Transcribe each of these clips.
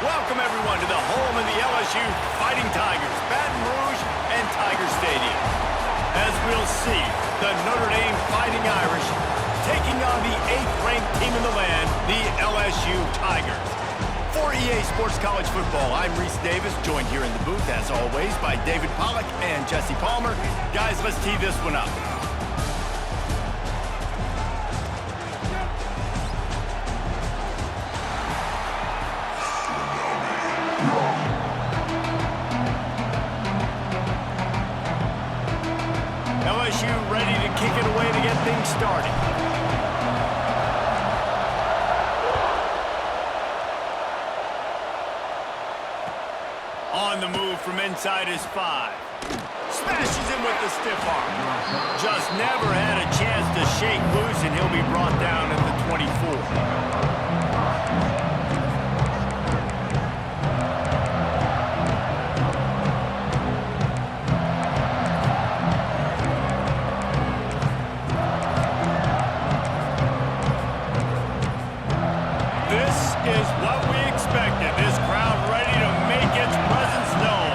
Welcome, everyone, to the home of the LSU Fighting Tigers, Baton Rouge and Tiger Stadium. As we'll see, the Notre Dame Fighting Irish taking on the 8th-ranked team in the land, the LSU Tigers. For EA Sports College Football, I'm Reese Davis, joined here in the booth, as always, by David Pollack and Jesse Palmer. Guys, let's tee this one up. LSU ready to kick it away to get things started. On the move from inside his 5. Smashes him with the stiff arm. Just never had a chance to shake loose, and he'll be brought down at the 24. Is what we expected. This crowd ready to make its presence known.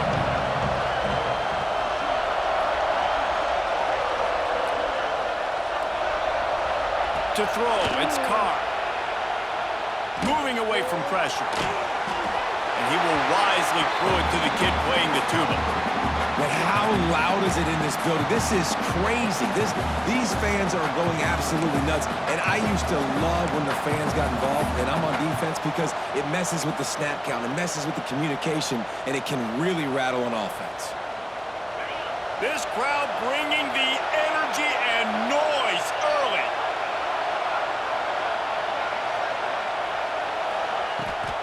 To throw, it's Carr. Moving away from pressure. And he will wisely throw it to the kid playing the tuba. But how loud is it in this building? This is crazy. These fans are going absolutely nuts. And I used to love when the fans got involved, and I'm on defense, because it messes with the snap count, it messes with the communication, and it can really rattle an offense. This crowd bringing the energy and noise early.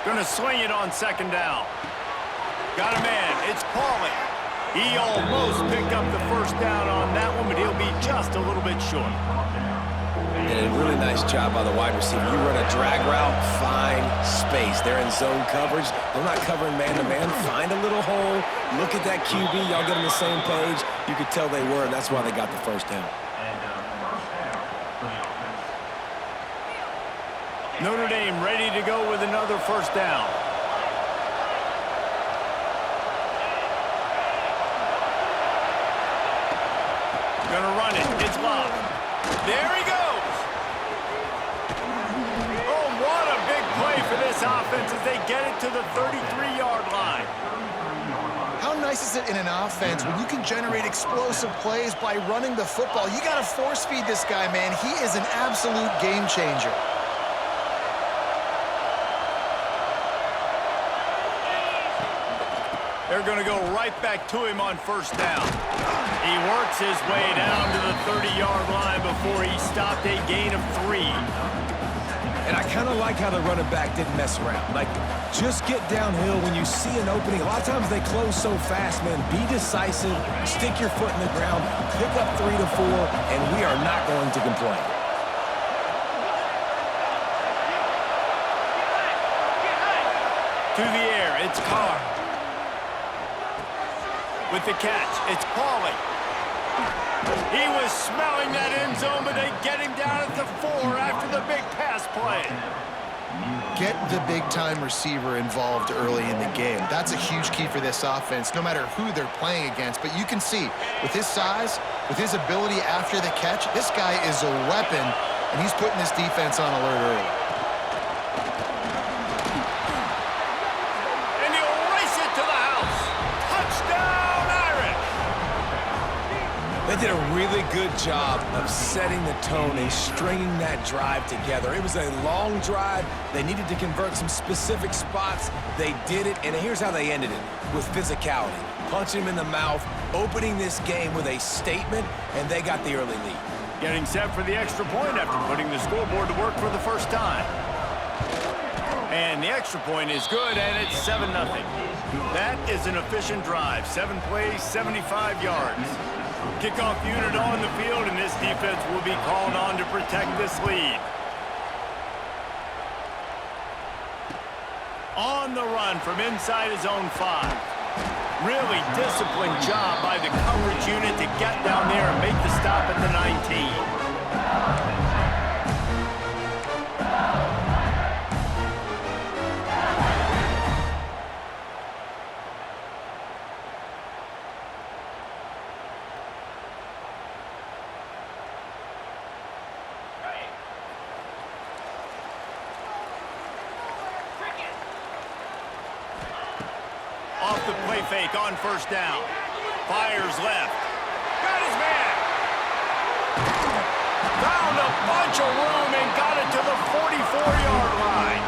Gonna swing it on 2nd down. Got a man. It's Pauly. He almost picked up the 1st down on that one, but he'll be just a little bit short. And a really nice job by the wide receiver. You run a drag route, find space. They're in zone coverage. They're not covering man-to-man. Find a little hole. Look at that QB. Y'all get on the same page. You could tell they were, and that's why they got the 1st down. Notre Dame ready to go with another 1st down. Gonna run it. It's Love. There he goes. Oh, what a big play for this offense as they get it to the 33-yard line. How nice is it in an offense when you can generate explosive plays by running the football? You got to force feed this guy, man. He is an absolute game changer. They're going to go right back to him on 1st down. He works his way down to the 30-yard line before he stopped a gain of 3. And I kind of like how the running back didn't mess around. Like, just get downhill when you see an opening. A lot of times they close so fast, man. Be decisive, stick your foot in the ground, pick up 3 to 4, and we are not going to complain. To the air, it's Carr. With the catch, it's Pauly. He was smelling that end zone, but they get him down at the 4 after the big pass play. Get the big-time receiver involved early in the game. That's a huge key for this offense, no matter who they're playing against. But you can see, with his size, with his ability after the catch, this guy is a weapon, and he's putting this defense on alert early. They did a really good job of setting the tone and stringing that drive together. It was a long drive. They needed to convert some specific spots. They did it, and here's how they ended it, with physicality. Punching him in the mouth, opening this game with a statement, and they got the early lead. Getting set for the extra point after putting the scoreboard to work for the 1st time. And the extra point is good, and it's 7-0. That is an efficient drive. 7 plays, 75 yards. Kickoff unit on the field, and this defense will be called on to protect this lead. On the run from inside his own 5. Really disciplined job by the coverage unit to get down there and make the stop at the 19. off the play fake on first down. Fires left. Got his man. Found a bunch of room and got it to the 44-yard line.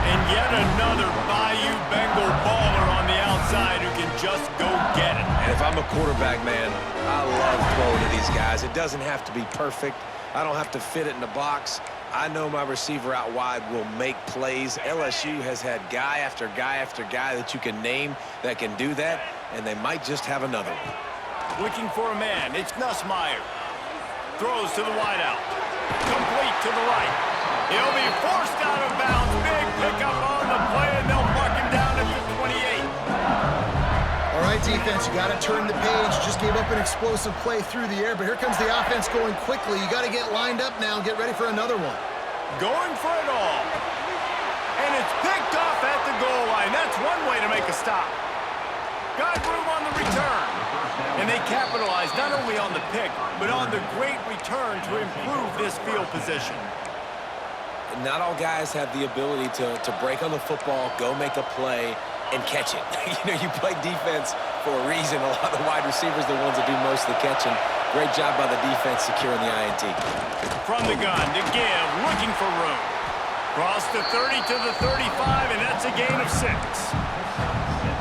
And yet another Bayou Bengal baller on the outside who can just go get it. And if I'm a quarterback, man, I love throwing to these guys. It doesn't have to be perfect. I don't have to fit it in the box. I know my receiver out wide will make plays. LSU has had guy after guy after guy that you can name that can do that, and they might just have another one. Looking for a man. It's Nussmeier. Throws to the wideout. Complete to the right. He'll be forced out of bounds. Big pickup on the play, and they'll mark him down at the 28. All right, defense, you got to turn the page. Just gave up an explosive play through the air, but here comes the offense going quickly. You got to get lined up now and get ready for another one. Going for it all. And it's picked off at the goal line. That's one way to make a stop. Got room on the return. And they capitalized not only on the pick, but on the great return to improve this field position. Not all guys have the ability to break on the football, go make a play, and catch it. You play defense for a reason. A lot of the wide receivers are the ones that do most of the catching. Great job by the defense securing the INT. From the gun to give, looking for room. Cross the 30 to the 35, and that's a gain of 6.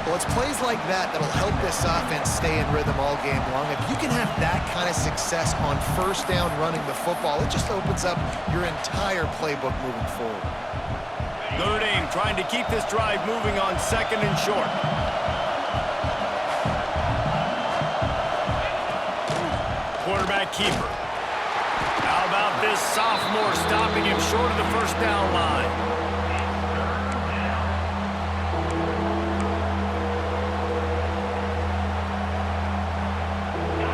Well, it's plays like that that'll help this offense stay in rhythm all game long. If you can have that kind of success on first down running the football, it just opens up your entire playbook moving forward. Notre Dame trying to keep this drive moving on second and short. Quarterback keeper. How about this sophomore stopping him short of the first down line?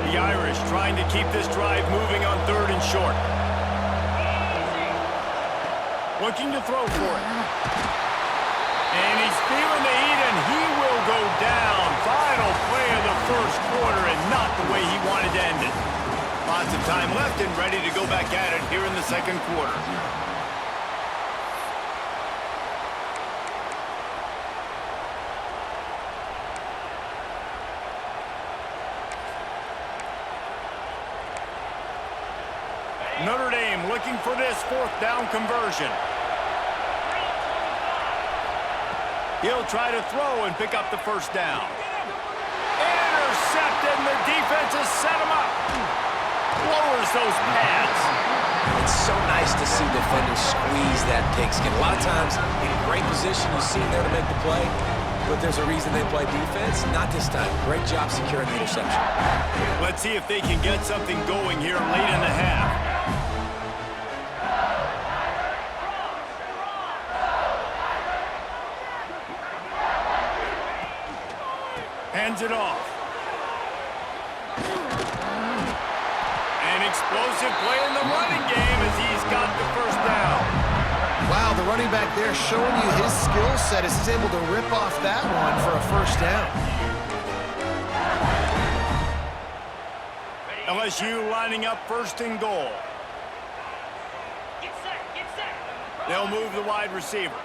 The Irish trying to keep this drive moving on third and short. Looking to throw for it. And he's feeling the heat, and he will go down. Final play of the first quarter, and not the way he wanted to end it. Lots of time left and ready to go back at it here in the second quarter. Notre Dame looking for this fourth down conversion. He'll try to throw and pick up the first down. Intercepted, and the defense has set him up. Lowers those pads. It's so nice to see defenders squeeze that pigskin. A lot of times, in great position, you see him there to make the play, but there's a reason they play defense. Not this time. Great job securing the interception. Let's see if they can get something going here late in the half. Hands it off. An explosive play in the running game as he's got the first down. Wow, the running back there showing you his skill set as he's able to rip off that one for a first down. LSU lining up first and goal. They'll move the wide receiver.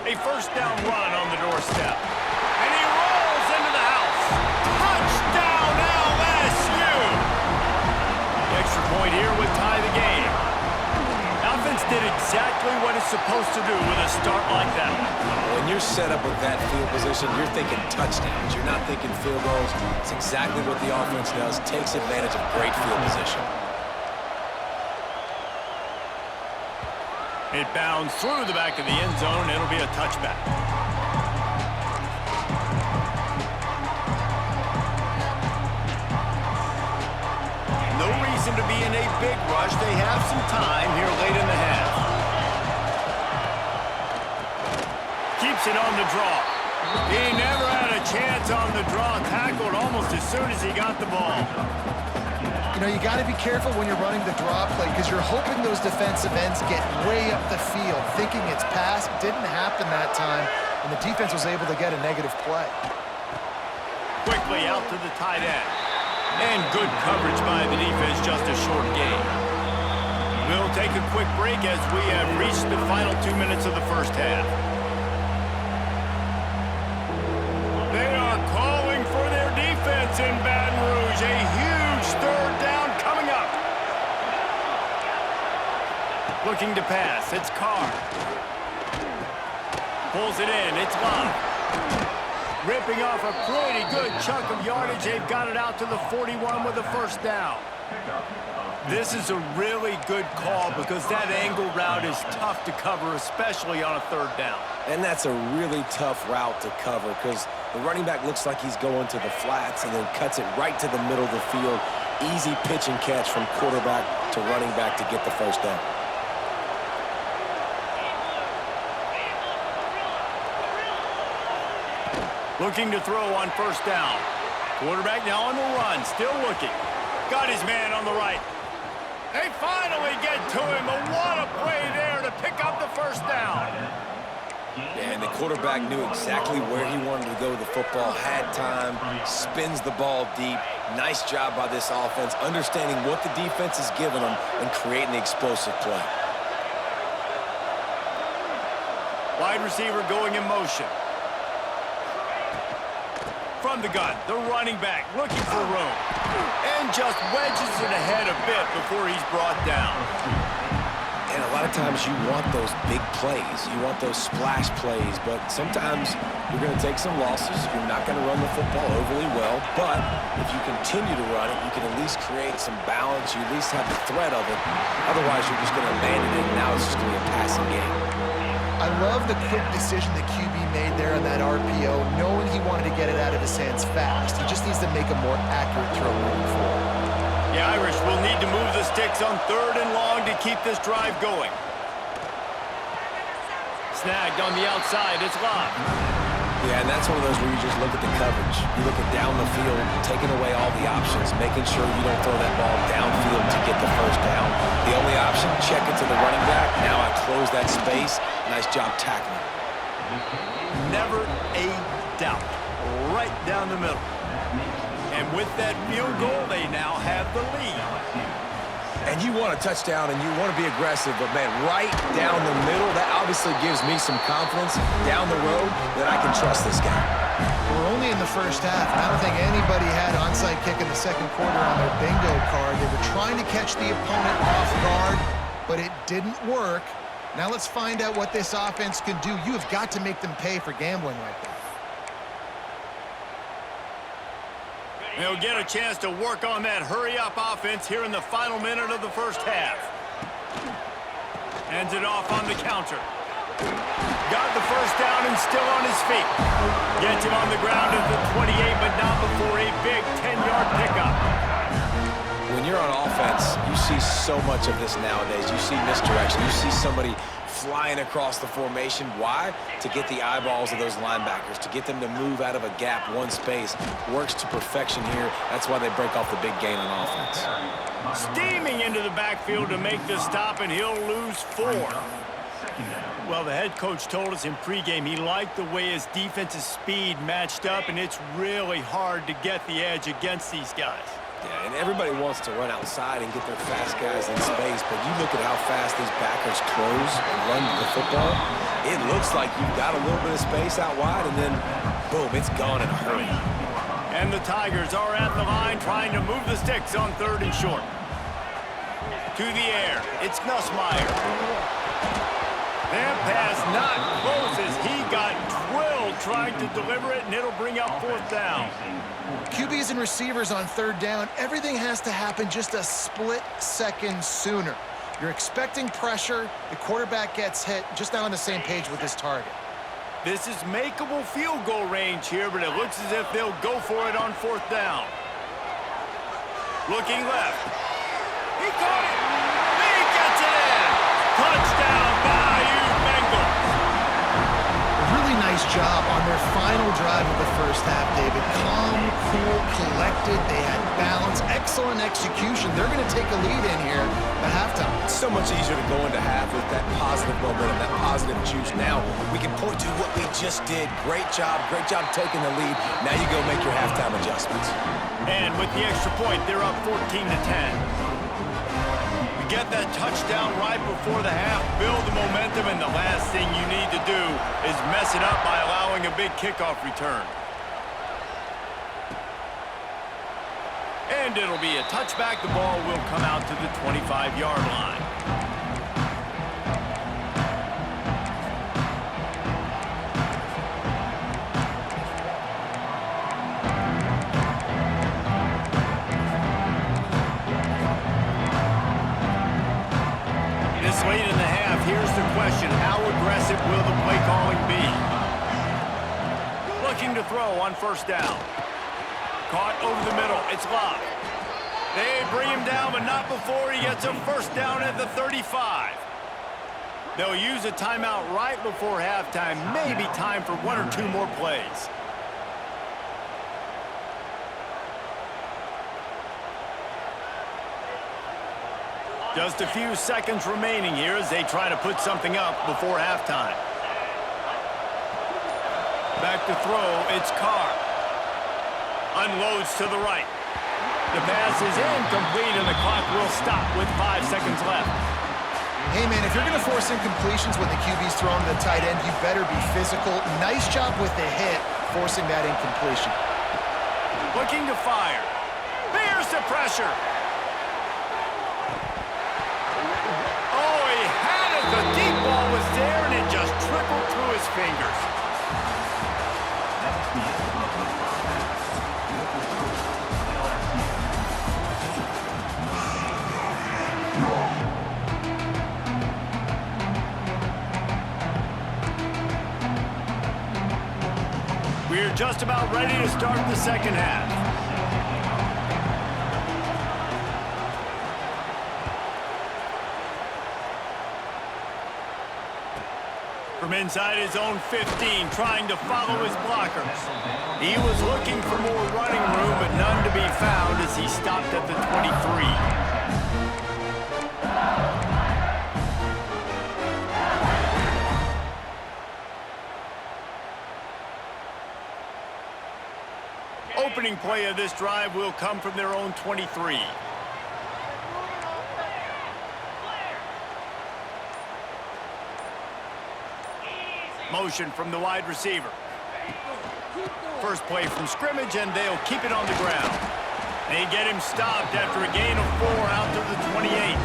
A first down run on the doorstep. And he rolls into the house. Touchdown LSU! The extra point here would tie the game. Offense did exactly what it's supposed to do with a start like that. When you're set up with that field position, you're thinking touchdowns. You're not thinking field goals. It's exactly what the offense does. Takes advantage of great field position. It bounds through the back of the end zone. It'll be a touchback. No reason to be in a big rush. They have some time here late in the half. Keeps it on the draw. He never had a chance on the draw. Tackled almost as soon as he got the ball. You know, you got to be careful when you're running the draw play because you're hoping those defensive ends get way up the field, thinking it's pass. Didn't happen that time, and the defense was able to get a negative play. Quickly out to the tight end. And good coverage by the defense, just a short gain. We'll take a quick break as we have reached the final 2 minutes of the first half. They are calling for their defense in Baton Rouge. A huge third down coming up. Looking to pass. It's Carr. Pulls it in. It's Love. Ripping off a pretty good chunk of yardage. They've got it out to the 41 with a first down. This is a really good call because that angle route is tough to cover, especially on a third down. And that's a really tough route to cover because the running back looks like he's going to the flats and then cuts it right to the middle of the field. Easy pitch and catch from quarterback to running back to get the first down. Looking to throw on first down. Quarterback now on the run, still looking. Got his man on the right. They finally get to him. What a play there to pick up the first down. Yeah, and the quarterback knew exactly where he wanted to go with the football, had time, spins the ball deep. Nice job by this offense, understanding what the defense is giving them and creating the explosive play. Wide receiver going in motion. From the gun, the running back looking for room. And just wedges it ahead a bit before he's brought down. And a lot of times you want those big plays. You want those splash plays. But sometimes you're going to take some losses. You're not going to run the football overly well. But if you continue to run it, you can at least create some balance. You at least have the threat of it. Otherwise, you're just going to abandon it. And now it's just going to be a passing game. I love the quick decision the QB made there on that RPO, knowing he wanted to get it out of his hands fast. He just needs to make a more accurate throw moving forward. The Irish will need to move the sticks on third and long to keep this drive going. Snagged on the outside, it's Love. Yeah, and that's one of those where you just look at the coverage. You look at down the field, taking away all the options, making sure you don't throw that ball downfield to get the first down. The only option, check it to the running back. Now I close that space. Nice job tackling. Never a doubt. Right down the middle. And with that field goal, they now have the lead. And you want a touchdown and you want to be aggressive, but man, right down the middle, that obviously gives me some confidence down the road that I can trust this guy. We're only in the first half, and I don't think anybody had onside kick in the second quarter on their bingo card. They were trying to catch the opponent off guard, but it didn't work. Now let's find out what this offense can do. You have got to make them pay for gambling like that. They'll get a chance to work on that hurry-up offense here in the final minute of the first half. Ends it off on the counter. Got the first down and still on his feet. Gets him on the ground at the 28, but not before a big 10-yard pickup. When you're on offense, you see so much of this nowadays. You see misdirection. You see somebody flying across the formation. Why? To get the eyeballs of those linebackers, to get them to move out of a gap, one space. Works to perfection here. That's why they break off the big gain on offense. Steaming into the backfield to make the stop, and he'll lose 4. Well, the head coach told us in pregame he liked the way his defensive speed matched up, and it's really hard to get the edge against these guys. Yeah, and everybody wants to run outside and get their fast guys in space, but you look at how fast these backers close and run the football, it looks like you've got a little bit of space out wide, and then, boom, it's gone in a hurry. And the Tigers are at the line trying to move the sticks on third and short. To the air, it's Nussmeier. That pass not close as he got drilled trying to deliver it, and it'll bring up fourth down. QBs and receivers on third down, everything has to happen just a split second sooner. You're expecting pressure, the quarterback gets hit, just not on the same page with his target. This is makeable field goal range here, but it looks as if they'll go for it on fourth down. Looking left. He caught it. He gets it in. Touchdown, Bayou Bengals. Really nice job on their final drive of the first half, David. Calm, cool, collected. They had balance, excellent execution. They're going to take a lead in here at halftime. It's so much easier to go into half with that positive momentum, that positive juice. Now we can point to what we just did. Great job taking the lead. Now you go make your halftime adjustments. And with the extra point, they're up 14-10. Get that touchdown right before the half, build the momentum, and the last thing you need to do is mess it up by allowing a big kickoff return. And it'll be a touchback. The ball will come out to the 25-yard line. Late in the half, here's the question. How aggressive will the play calling be? Looking to throw on first down. Caught over the middle. It's Love. They bring him down, but not before he gets a first down at the 35. They'll use a timeout right before halftime. Maybe time for one or two more plays. Just a few seconds remaining here as they try to put something up before halftime. Back to throw, it's Carr. Unloads to the right. The pass is incomplete and the clock will stop with 5 seconds left. Hey, man, if you're going to force incompletions when the QB's throwing to the tight end, you better be physical. Nice job with the hit, forcing that incompletion. Looking to fire. Bears the pressure. The deep ball was there, and it just trickled through his fingers. We're just about ready to start the second half. From inside his own 15, trying to follow his blockers. He was looking for more running room, but none to be found as he stopped at the 23. Opening play of this drive will come from their own 23. Motion from the wide receiver. First play from scrimmage, and they'll keep it on the ground. They get him stopped after a gain of 4 out to the 28.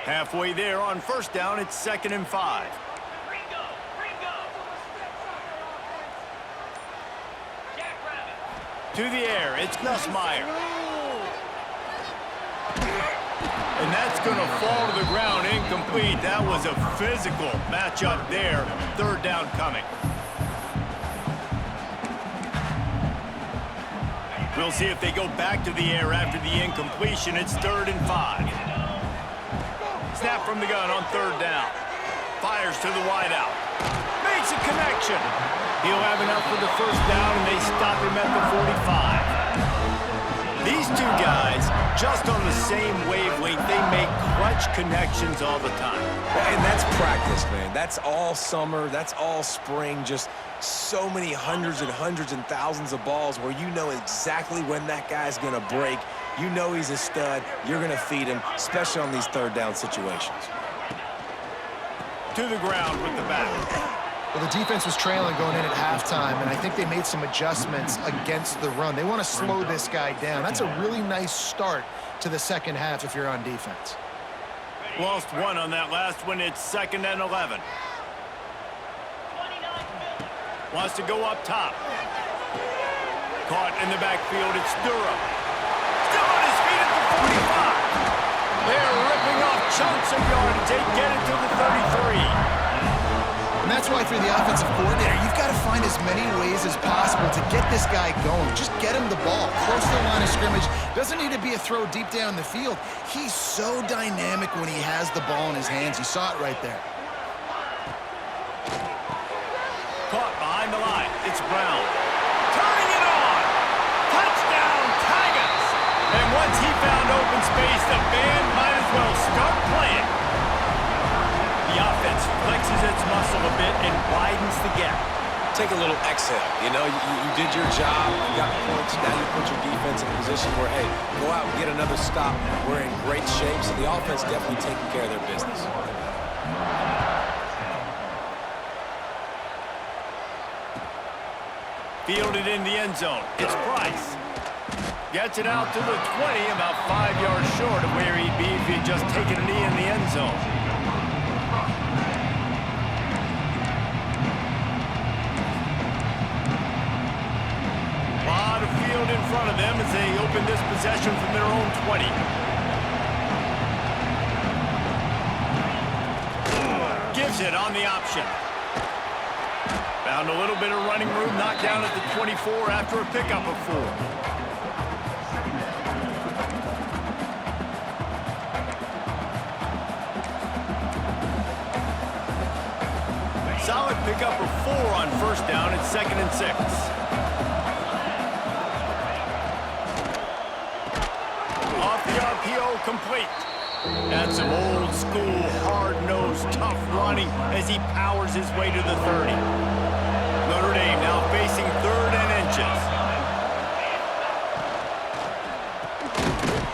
Halfway there on first down, it's 2nd and 5. To the air, it's Nussmeier. And that's going to fall to the ground incomplete. That was a physical matchup there. 3rd down coming. We'll see if they go back to the air after the incompletion. It's 3rd and 5. Snap from the gun on 3rd down. Fires to the wideout. Makes a connection. He'll have enough for the first down, and they stop him at the 45. These two guys, just on the same wavelength, they make clutch connections all the time. And that's practice, man. That's all summer. That's all spring. Just so many hundreds and hundreds and thousands of balls where you know exactly when that guy's going to break. You know he's a stud. You're going to feed him, especially on these 3rd down situations. To the ground with the back. Well, the defense was trailing going in at halftime, and I think they made some adjustments against the run. They want to slow this guy down. That's a really nice start to the second half if you're on defense. Lost 1 on that last one. It's 2nd and 11. Wants to go up top. Caught in the backfield. It's Durham. Still on his feet at the 45. They're ripping off chunks of yardage. They get it to the 33. And that's why for the offensive coordinator, you've got to find as many ways as possible to get this guy going. Just get him the ball close to the line of scrimmage. Doesn't need to be a throw deep down the field. He's so dynamic when he has the ball in his hands. You saw it right there. Caught behind the line. It's Brown. Turning it on. Touchdown, Tigers. And once he found open space, the band might as well start playing. The take a little exhale. You know, you did your job, you got points, now you put your defense in a position where, hey, go out and get another stop. We're in great shape, so the offense definitely taking care of their business. Fielded in the end zone. It's Price. Gets it out to the 20, about 5 yards short of where he'd be if he'd just taken a knee in the end zone. A lot of field in front of them as they open this possession from their own 20. Gives it on the option. Found a little bit of running room, knocked down at the 24 after a pickup of 4. Solid pickup of 4 on first down. It's 2nd and 6. Off the RPO, complete. That's some old school, hard-nosed, tough running as he powers his way to the 30. Notre Dame now facing 3rd and inches.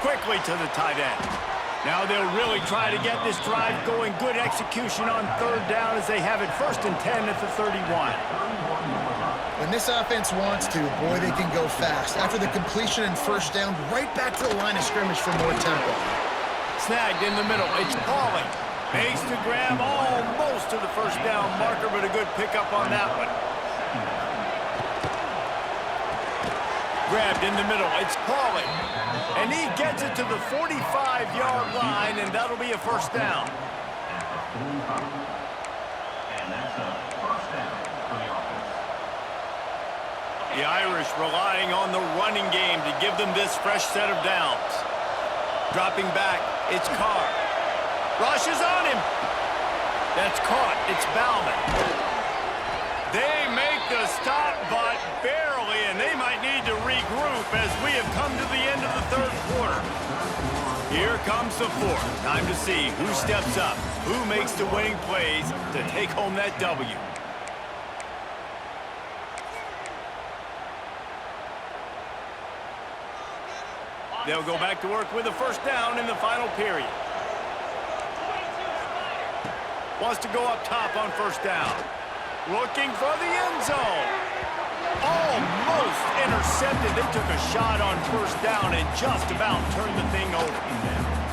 Quickly to the tight end. Now they'll really try to get this drive going. Good execution on 3rd down as they have it 1st and 10 at the 31. When this offense wants to, boy, they can go fast. After the completion and 1st down, right back to the line of scrimmage for more tempo. Snagged in the middle. It's Pauling. Makes the grab almost to the 1st down marker, but a good pickup on that one. Grabbed in the middle. It's Pauling. And he gets it to the 45-yard line, and that'll be a 1st down. The Irish relying on the running game to give them this fresh set of downs. Dropping back, it's Carr. Rushes on him. That's caught. It's Bauman. They make the stop, but barely, and they might need to regroup as we have come to the end of the 3rd quarter. Here comes the 4th. Time to see who steps up, who makes the winning plays to take home that W. They'll go back to work with a 1st down in the final period. Wants to go up top on 1st down. Looking for the end zone. Almost intercepted. They took a shot on 1st down and just about turned the thing over.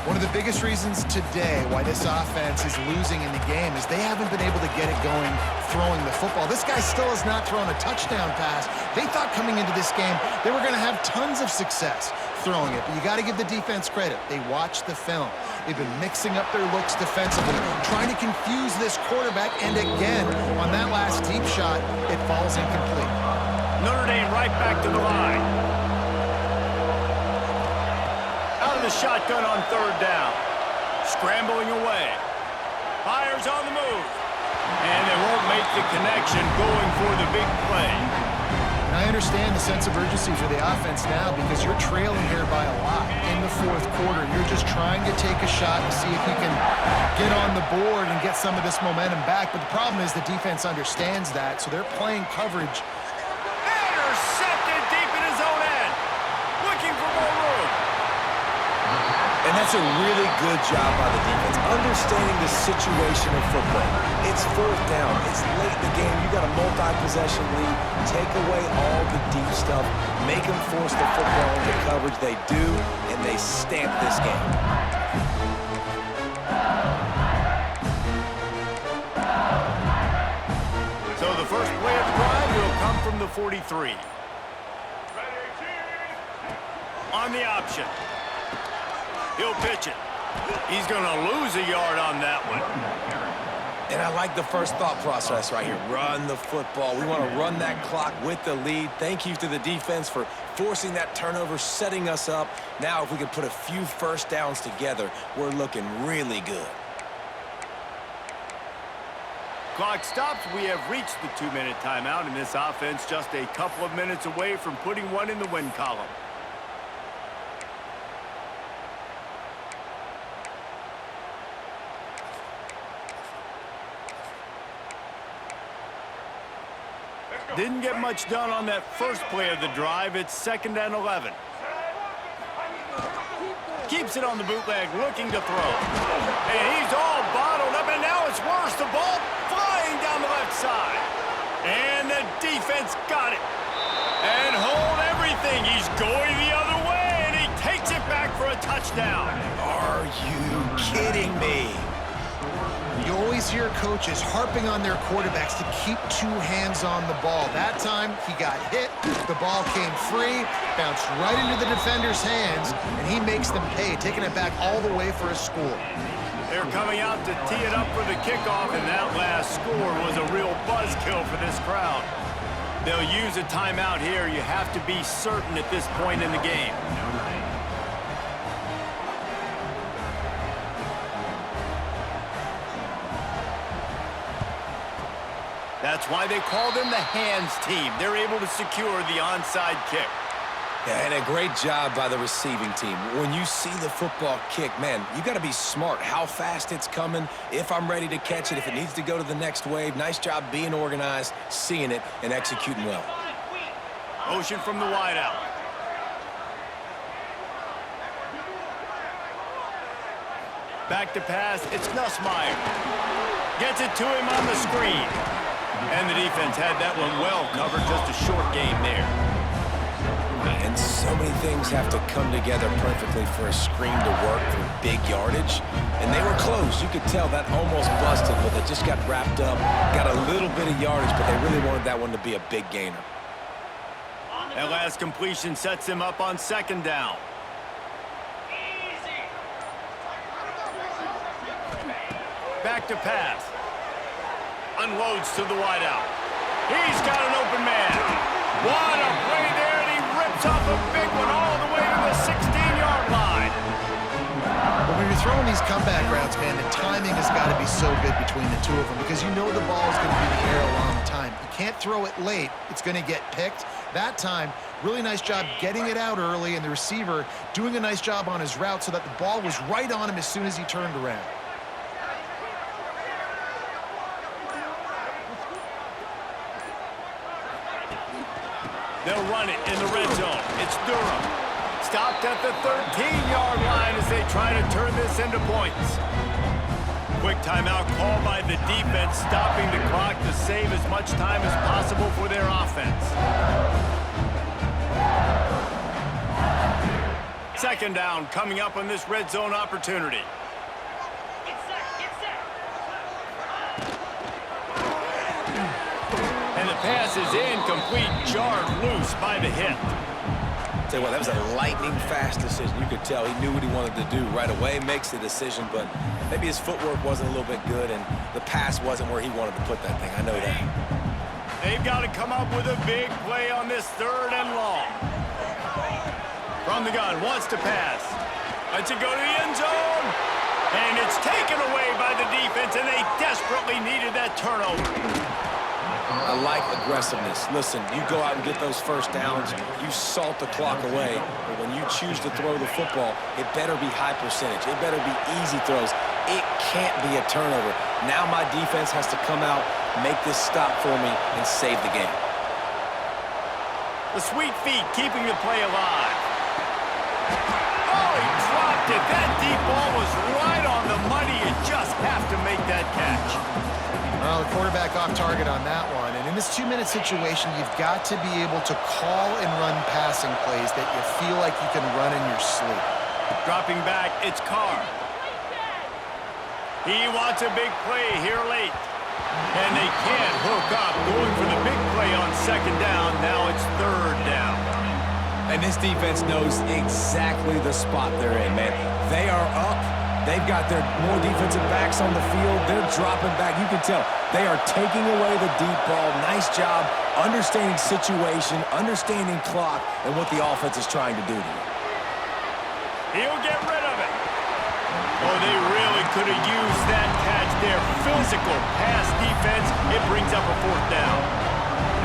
One of the biggest reasons today why this offense is losing in the game is they haven't been able to get it going throwing the football. This guy still has not thrown a touchdown pass. They thought coming into this game they were going to have tons of success throwing it, but you got to give the defense credit. They watched the film. They've been mixing up their looks defensively, trying to confuse this quarterback, and again, on that last deep shot, it falls incomplete. Notre Dame right back to the line. Out of the shotgun on 3rd down. Scrambling away. Fires on the move. And they won't make the connection going for the big play. And I understand the sense of urgency for the offense now because you're trailing here by a lot in the 4th quarter. You're just trying to take a shot to see if you can get on the board and get some of this momentum back. But the problem is the defense understands that, so they're playing coverage. Intercepted deep in his own end. Looking for more room. And that's a really good job by the defense, understanding the situation of football. It's 4th down. It's late in the game. You got a multi-possession lead. Take away all the deep stuff. Make them force the football into coverage. They do, and they stamp this game. So the first play of the drive will come from the 43. On the option. He'll pitch it. He's going to lose a yard on that one. And I like the first thought process right here. Run the football. We want to run that clock with the lead. Thank you to the defense for forcing that turnover, setting us up. Now if we can put a few 1st downs together, we're looking really good. Clock stops. We have reached the 2-minute timeout, and this offense just a couple of minutes away from putting one in the win column. Didn't get much done on that first play of the drive. It's 2nd and 11. Keeps it on the bootleg, looking to throw. And he's all bottled up, and now it's worse. The ball flying down the left side. And the defense got it. And hold everything. He's going the other way, and he takes it back for a touchdown. Are you kidding me? You always hear coaches harping on their quarterbacks to keep 2 hands on the ball. That time, he got hit, the ball came free, bounced right into the defender's hands, and he makes them pay, taking it back all the way for a score. They're coming out to tee it up for the kickoff, and that last score was a real buzzkill for this crowd. They'll use a timeout here. You have to be certain at this point in the game. That's why they call them the hands team. They're able to secure the onside kick. Yeah, and a great job by the receiving team. When you see the football kick, man, you got to be smart how fast it's coming, if I'm ready to catch it, if it needs to go to the next wave. Nice job being organized, seeing it, and executing well. Motion from the wideout. Back to pass, it's Nussmeier. Gets it to him on the screen. And the defense had that one well covered, just a short game there. And so many things have to come together perfectly for a screen to work for big yardage. And they were close. You could tell that almost busted, but they just got wrapped up, got a little bit of yardage, but they really wanted that one to be a big gainer. That last completion sets him up on 2nd down. Back to pass. Unloads to the wideout. He's got an open man. What a play there, and he rips off a big one all the way to the 16-yard line. But when you're throwing these comeback routes, man, the timing has got to be so good between the two of them because you know the ball is going to be in the air a long time. You can't throw it late. It's going to get picked. That time, really nice job getting it out early, and the receiver doing a nice job on his route so that the ball was right on him as soon as he turned around. They'll run it in the red zone. It's Durham. Stopped at the 13-yard line as they try to turn this into points. Quick timeout call by the defense, stopping the clock to save as much time as possible for their offense. 2nd down coming up on this red zone opportunity. And the pass is incomplete, jarred loose by the hit. Tell you what, that was a lightning-fast decision. You could tell he knew what he wanted to do right away, makes the decision, but maybe his footwork wasn't a little bit good, and the pass wasn't where he wanted to put that thing. I know that. They've got to come up with a big play on this 3rd and long. From the gun, wants to pass. Lets it go to the end zone. And it's taken away by the defense, and they desperately needed that turnover. I like aggressiveness. Listen, you go out and get those first downs, you salt the clock away, but when you choose to throw the football, it better be high percentage. It better be easy throws. It can't be a turnover. Now my defense has to come out, make this stop for me, and save the game. The sweet feet keeping the play alive. Oh, he dropped it. That deep ball was right on the money. You just have to make that catch. Well, the quarterback off target on that one. And in this 2-minute situation, you've got to be able to call and run passing plays that you feel like you can run in your sleep. Dropping back, it's Carr. He wants a big play here late. And they can't hook up, going for the big play on 2nd down. Now it's 3rd down. And this defense knows exactly the spot they're in, man. They are up. They've got their more defensive backs on the field. They're dropping back. You can tell they are taking away the deep ball. Nice job understanding situation, understanding clock, and what the offense is trying to do to you. He'll get rid of it. Oh, they really could have used that catch there. Physical pass defense. It brings up a 4th down.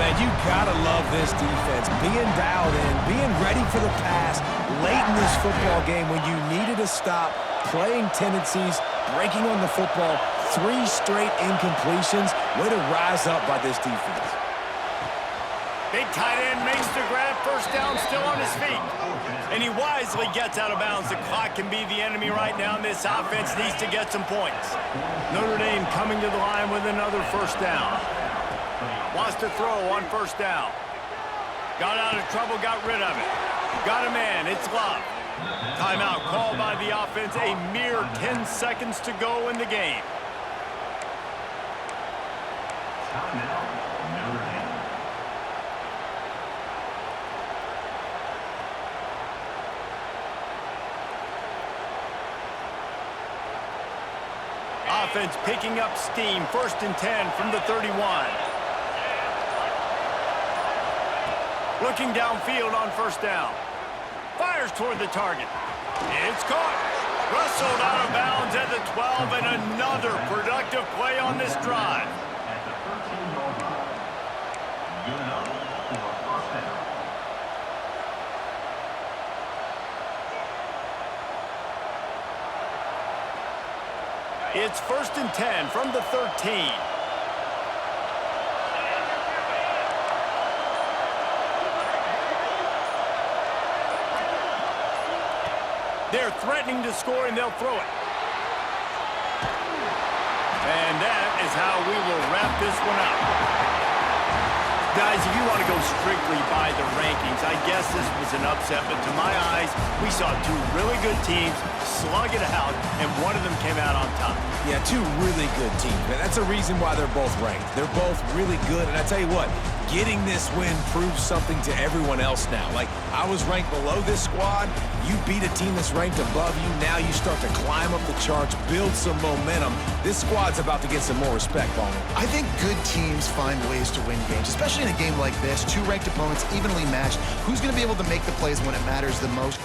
Man, you gotta love this defense. Being dialed in, being ready for the pass late in this football game when you needed a stop, playing tendencies, breaking on the football, 3 straight incompletions. Way to rise up by this defense. Big tight end makes the grab, first down, still on his feet. And he wisely gets out of bounds. The clock can be the enemy right now, and this offense needs to get some points. Notre Dame coming to the line with another first down. Wants to throw on first down. Got out of trouble, got rid of it. Got a man, it's Love. Timeout called by the offense, a mere 10 seconds to go in the game. Offense picking up steam, 1st and 10 from the 31. Looking downfield on first down. Fires toward the target. It's caught. Wrestled out of bounds at the 12, and another productive play on this drive. It's 1st and 10 from the 13. They're threatening to score, and they'll throw it. And that is how we will wrap this one up. Guys, if you want to go strictly by the rankings, I guess this was an upset, but to my eyes, we saw two really good teams slug it out, and one of them came out on top. Yeah, two really good teams, man. That's a reason why they're both ranked. They're both really good, and I tell you what, getting this win proves something to everyone else now. Like, I was ranked below this squad. You beat a team that's ranked above you. Now you start to climb up the charts, build some momentum. This squad's about to get some more respect on it. I think good teams find ways to win games, especially in a game like this. Two ranked opponents evenly matched. Who's going to be able to make the plays when it matters the most?